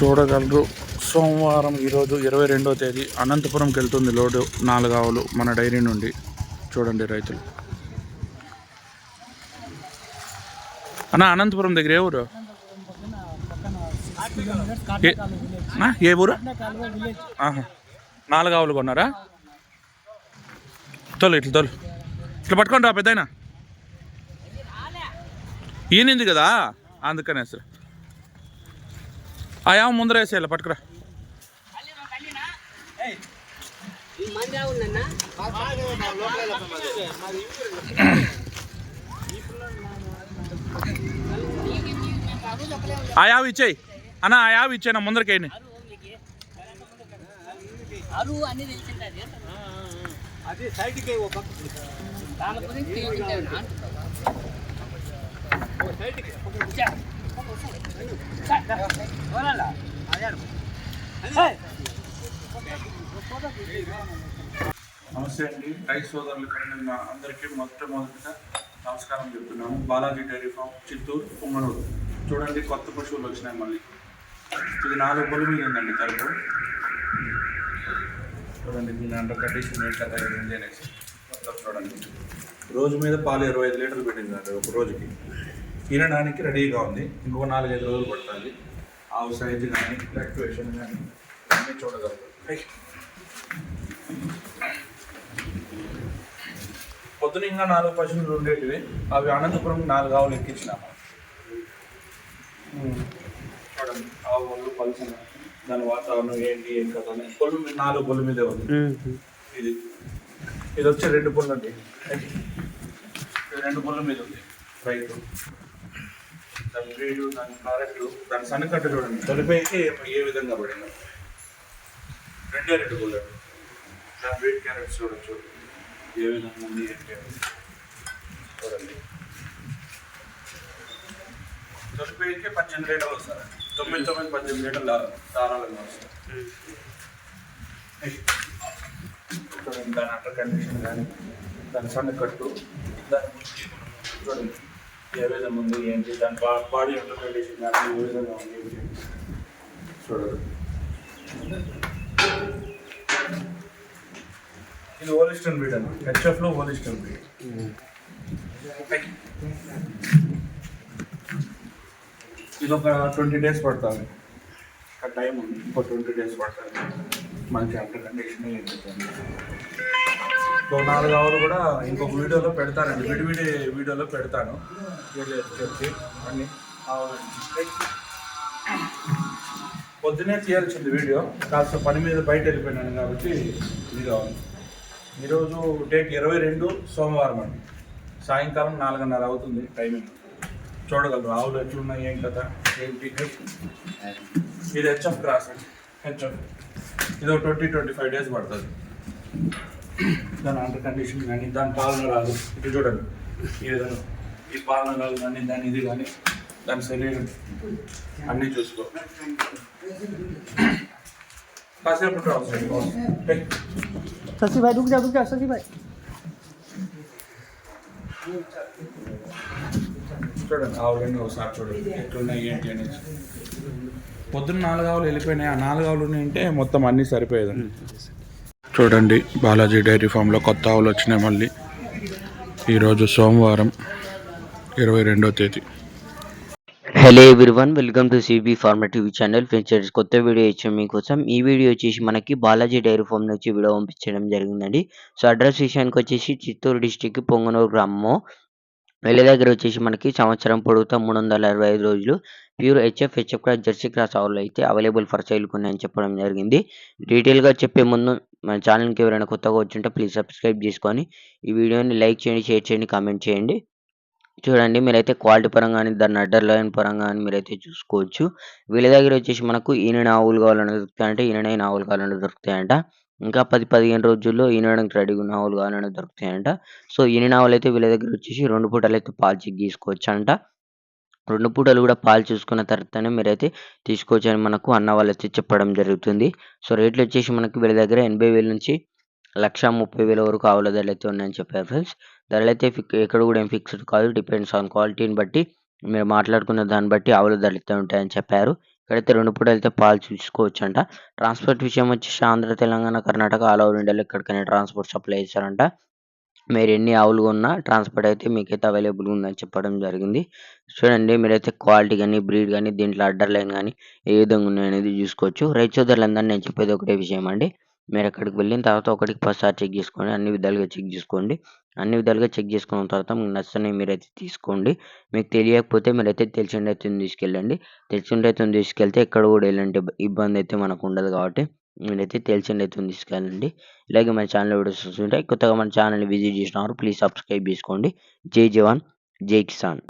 చూడగలరు. సోమవారం ఈరోజు 22వ తేదీ అనంతపురంకి వెళ్తుంది లోడు 4 ఆవులు మన డైరీ నుండి. చూడండి రైతులు. అన్న అనంతపురం దగ్గర ఏ ఊరు? ఏ ఊరు? 4 ఆవులు కొన్నారా? తోలు ఇట్లా పట్టుకోండి రా పెద్దయినా. ఈయనింది కదా అందుకనే సార్ ఆ యావ ముందర వేసేయాలి. పట్టుకురా. ఆ యావ ఇచ్చేయి అన్న. ఆ యావ ఇచ్చాను ముందరకేయండి. నమస్తే అండి రైతు సోదరులు. అందరికీ మొట్టమొదటిగా నమస్కారం చెప్తున్నాను. Balaji dairy farm, Chittoor, Punganur. చూడండి కొత్త పశువులు వచ్చినాయి మళ్ళీ. ఇది 4 బొల్లు మీద ఉందండి తలుపు. చూడండి దీని అండర్ కండిషన్ ఏంటి కదా ఏంటి అనేసి చూడండి. రోజు మీద పాలు 25 లీటర్లు పెట్టిందండి ఒక రోజుకి. తినడానికి రెడీగా ఉంది. ఇంకో 4-5 రోజులు పడుతుంది. ఆవు సైజు కానీ ఫ్లక్చువేషన్ కానీ అన్నీ చూడగలరు. పొద్దున ఇంకా 4 పశువులు ఉండేటివి. అవి అనంతపురం 4 ఆవులు ఎక్కించినాము. చూడండి ఆవు వాళ్ళు పలుసిన దాని వాతావరణం ఏంటి ఏం కదా. పొల్లు 4 పొల్లు మీదే ఉంది. ఇది వచ్చే 2 పొల్లు అండి. 2 పొల్ల మీద ఉంది రైతు. దాని బ్రీడు, దాని క్యారెట్, దాని సన్నకట్టు చూడండి. తొలిపైకి ఏ విధంగా పడింది. 2 పొల్లు. దాని బ్రీడ్ క్యారెట్స్ చూడొచ్చు ఏ విధంగా ఉంది ఏంటి చూడండి. తొలిపైకి 18 లీటర్లు వస్తారు. 9-18 లీటర్లు ధారాళంగా వస్తారు. చూడండి దాని అండర్ కండిషన్ కానీ దాని సన్నకట్టు దాని చూడండి ఏ విధంగా ఉంది ఏంటి. దాని బాడీ అండర్ కండిషన్ కానీ ఏ విధంగా ఉంది ఏంటి చూడండి. ఇది హోలిస్టన్ బ్రీడ్ అన్న. హెచ్ఎఫ్లో హోలిస్టన్ బ్రీడ్. ఇది ఒక 20 days పడుతుంది. టైం ఉంది. ఒక 20 days పడుతుంది. మంచి అండర్ కండిషన్. 4 ఆవులు కూడా ఇంకొక వీడియోలో పెడతానండి. విడివిడి వీడియోలో పెడతాను. చెప్పి అన్ని ఆవులు పొద్దునే తీయాల్సింది వీడియో. కాస్త పని మీద బయట వెళ్ళిపోయినాను కాబట్టి ఇది కావాలి. ఈరోజు డేట్ 22 సోమవారం అండి. సాయంకాలం 4:30 అవుతుంది టైమింగ్. చూడగలరు ఆవులు ఎట్లున్నాయి ఏం కదా ఏంటి. ఇది హెచ్ఎఫ్ క్రాస్ అండి. హెచ్ఎఫ్ ఇది 20-25 days పడుతుంది. దాని అండర్ కండిషన్ కానీ దాని పాలన రాదు. ఇటు చూడండి ఈ విధంగా ఈ పాలన రాదు కానీ దాని ఇది కానీ దాని శరీరం అన్నీ చూసుకో. కాసేపు शशि भाई रुक जा शशि भाई. చూడండి ఆవులన్నీ ఒకసారి చూడండి ఎట్లున్నాయి ఏంటి అనేసి. పొద్దున్న 4 ఆవులు వెళ్ళిపోయినాయి. ఆ 4 ఆవులు ఉన్నాయంటే మొత్తం అన్నీ సరిపోయేదండి. చూడండి బాలాజీ డైరీ ఫామ్లో కొత్త ఆవులు వచ్చినాయి మళ్ళీ. ఈరోజు సోమవారం 22వ తేదీ. Hello everyone, welcome to CB farmer TV channel. Friends కొత్త వీడియో ఇచ్చాం మీకోసం. ఈ వీడియో వచ్చేసి మనకి బాలాజీ డైరీ ఫామ్ నుంచి వీడియో పంపించడం జరిగిందండి. సో అడ్రస్ విషయానికి వచ్చేసి చిత్తూరు డిస్టిక్ పొంగనూరు గ్రామము. వీళ్ళ దగ్గర వచ్చేసి మనకి సంవత్సరం పొడుగుతా 365 రోజులు pure HF cross Jersey cross ఆవులు అయితే అవైలబుల్ ఫర్ సేల్ ఉన్నాయని చెప్పడం జరిగింది. డీటెయిల్గా చెప్పే ముందు మన ఛానల్కి ఎవరైనా కొత్తగా వచ్చుంటే ప్లీజ్ సబ్స్క్రైబ్ చేసుకొని ఈ వీడియోని లైక్ చేయండి, షేర్ చేయండి, కామెంట్ చేయండి. చూడండి మీరైతే క్వాలిటీ పరంగా కానీ దాని అడ్డర్ లైన్ పరంగా కానీ మీరైతే చూసుకోవచ్చు. వీళ్ళ దగ్గర వచ్చేసి మనకు ఈనెన ఆవులు కావాలని దొరుకుతాయంటే ఈనెన ఆవులు కావాలని దొరుకుతాయంట. ఇంకా 10-15 రోజుల్లో ఈనడానికి రెడీగా ఉన్న ఆవులు కావాలని దొరుకుతాయంట. సో ఈనెన ఆవులు అయితే వీళ్ళ దగ్గర వచ్చేసి 2 పూటలు అయితే పాలు చెక్ తీసుకోవచ్చు అంట. 2 పూటలు కూడా పాలు చూసుకున్న తర్వాతనే మీరైతే తీసుకోవచ్చు అని మనకు అన్న వాళ్ళు అయితే చెప్పడం జరుగుతుంది. సో రేట్లు వచ్చేసి మనకి వీళ్ళ దగ్గర 80,000 నుంచి 1,30,000 వరకు ఆవుల ధరలు అయితే ఉన్నాయని చెప్పారు ఫ్రెండ్స్. ధరలు అయితే ఎక్కడ కూడా ఏం ఫిక్స్డ్ కాదు. డిపెండ్స్ ఆన్ క్వాలిటీని బట్టి మీరు మాట్లాడుకున్న దాన్ని బట్టి ఆవుల ధరలు అయితే ఉంటాయని చెప్పారు. ఇక్కడైతే 2 పూటలైతే పాలు చూసుకోవచ్చంట. ట్రాన్స్‌పోర్ట్ విషయం వచ్చేసి ఆంధ్ర, తెలంగాణ, కర్ణాటక ఆల్ ఓవర్ ఇండియాలో ఎక్కడికైనా ట్రాన్స్‌పోర్ట్ సప్లై చేస్తారంట. మీరెన్ని ఆవులు కొన్నా ట్రాన్స్‌పోర్ట్ అయితే మీకైతే అవైలబుల్‌గా ఉందని చెప్పడం జరిగింది. చూడండి మీరైతే క్వాలిటీ గాని, బ్రీడ్ గాని, దీంట్లో అడ్డర్ లైన్ గాని ఏ విధంగా ఉన్నాయనేది చూసుకోవచ్చు. రైతు సోదరులందరూ నేను చెప్పేది ఒకటే విషయం అండి. మీరక్కడికి వెళ్ళిన తర్వాత ఒకటికి 10 సార్లు చెక్ చేసుకోండి. అన్ని విధాలుగా చెక్ చేసుకోండి. అన్ని విధాలుగా చెక్ చేసుకున్న తర్వాత మీకు నచ్చినవి మీరైతే తీసుకోండి. మీకు తెలియకపోతే మీరైతే తెలిసిన రైతుని తీసుకెళ్ళండి. తెలిసిన రైతుని తీసుకెళ్తే ఎక్కడ కూడా ఎలాంటి ఇబ్బందయితే మనకుండదు కాబట్టి మీరైతే తెలిసిన రైతుని తీసుకెళ్ళండి. ఇలాగే మన ఛానల్ వీడియోస్ చూస్తుంటే కొత్తగా మన ఛానల్‌ని విజిట్ చేసిన వారు ప్లీజ్ సబ్స్క్రైబ్ చేసుకోండి. జై జవాన్, జై కిసాన్.